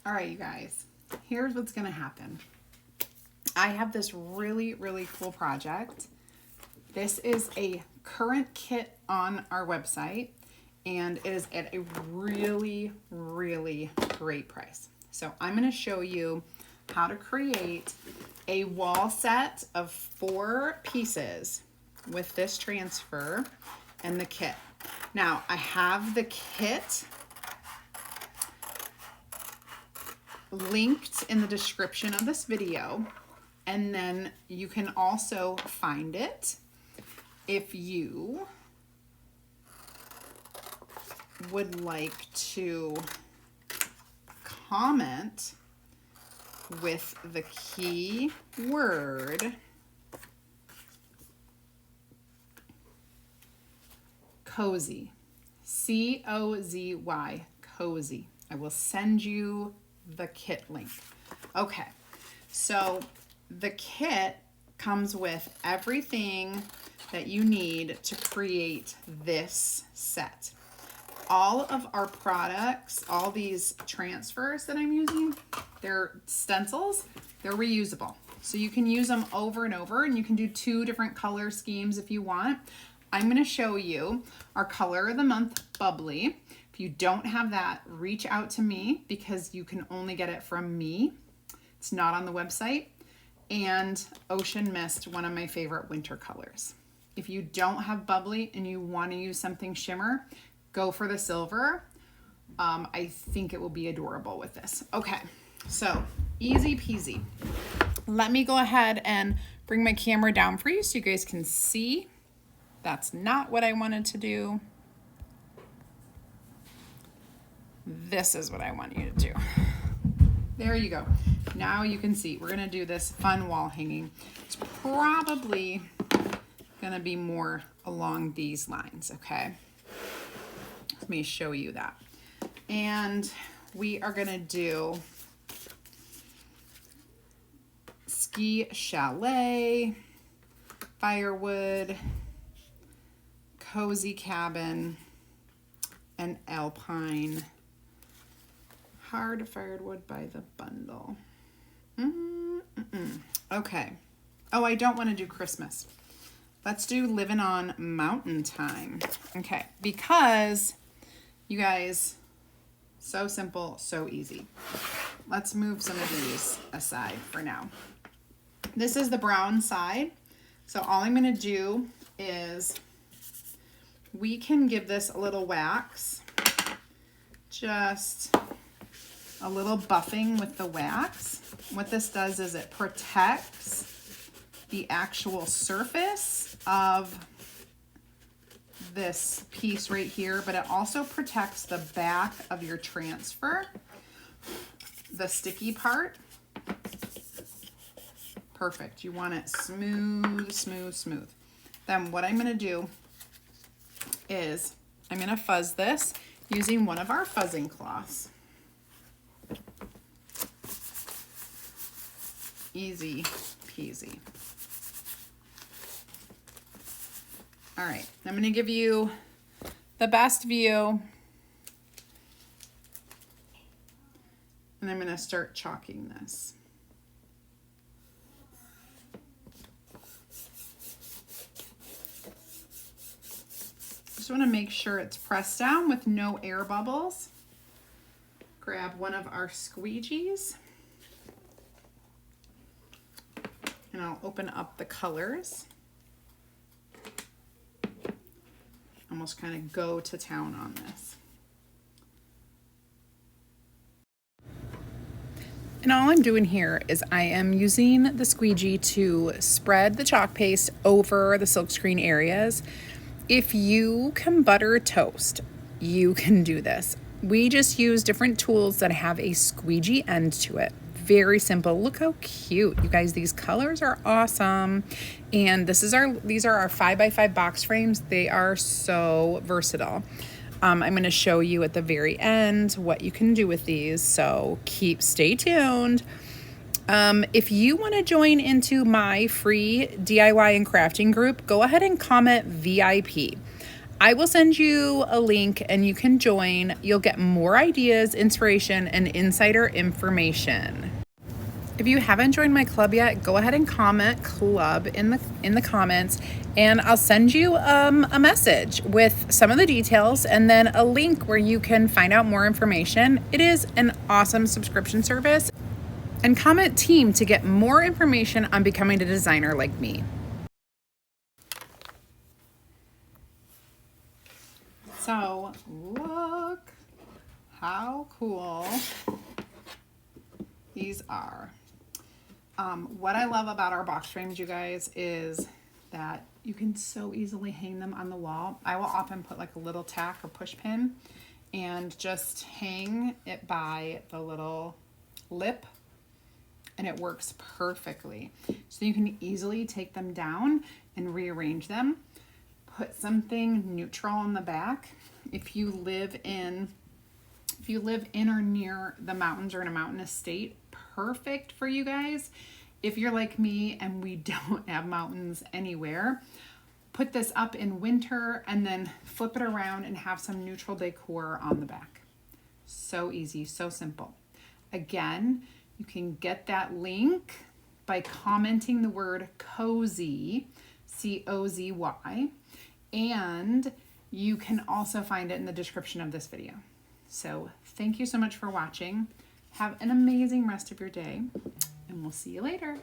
All right, you guys, here's what's gonna happen. I have this really, really cool project. This is a current kit on our website, and it is at a really, really great price. So I'm gonna show you how to create a wall set of 4 pieces with this transfer and the kit. Now, I have the kit linked in the description of this video, and then you can also find it if you would like to comment with the key word cozy, C-O-Z-Y, cozy. I will send you the kit link. Okay, so the kit comes with everything that you need to create this set. All of our products, all these transfers that I'm using, they're stencils, they're reusable. So you can use them over and over, and you can do 2 different color schemes if you want. I'm gonna show you our color of the month, Bubbly. If you don't have that, reach out to me because you can only get it from me. It's not on the website. And Ocean Mist, one of my favorite winter colors. If you don't have Bubbly and you wanna use something shimmer, go for the silver. I think it will be adorable with this. Okay, so easy peasy. Let me go ahead and bring my camera down for you so you guys can see. That's not what I wanted to do. This is what I want you to do. There you go. Now you can see. We're gonna do this fun wall hanging. It's probably gonna be more along these lines, okay? Let me show you that. And we are gonna do ski chalet, firewood, cozy cabin, and alpine. Hard firewood by the bundle. Okay. Oh, I don't want to do Christmas. Let's do living on mountain time. Okay, because you guys, so simple, so easy. Let's move some of these aside for now. This is the brown side. So all I'm going to do is we can give this a little wax, just a little buffing with the wax. What this does is it protects the actual surface of this piece right here, but it also protects the back of your transfer, the sticky part. Perfect. You want it smooth, smooth, smooth. Then what I'm going to do is I'm going to fuzz this using one of our fuzzing cloths. Easy peasy. All right, I'm going to give you the best view, and I'm going to start chalking this. Just want to make sure it's pressed down with no air bubbles. Grab one of our squeegees, and I'll open up the colors. Almost kind of go to town on this. And all I'm doing here is I am using the squeegee to spread the chalk paste over the silkscreen areas. If you can butter toast, you can do this. We just use different tools that have a squeegee end to it. Very simple. Look how cute. You guys, these colors are awesome. And these are our 5x5 box frames. They are so versatile. I'm going to show you at the very end what you can do with these. So stay tuned. If you want to join into my free DIY and crafting group, go ahead and comment VIP. I will send you a link and you can join. You'll get more ideas, inspiration, and insider information. If you haven't joined my club yet, go ahead and comment club in the comments, and I'll send you a message with some of the details and then a link where you can find out more information. It is an awesome subscription service. And comment team to get more information on becoming a designer like me. So look how cool these are. What I love about our box frames, you guys, is that you can so easily hang them on the wall. I will often put like a little tack or push pin and just hang it by the little lip, and it works perfectly. So you can easily take them down and rearrange them. Put something neutral on the back. If you live in or near the mountains or in a mountain estate, perfect for you guys. If you're like me and we don't have mountains anywhere, put this up in winter and then flip it around and have some neutral decor on the back. So easy, so simple. Again, you can get that link by commenting the word cozy, C-O-Z-Y, and you can also find it in the description of this video. So thank you so much for watching. Have an amazing rest of your day, and we'll see you later.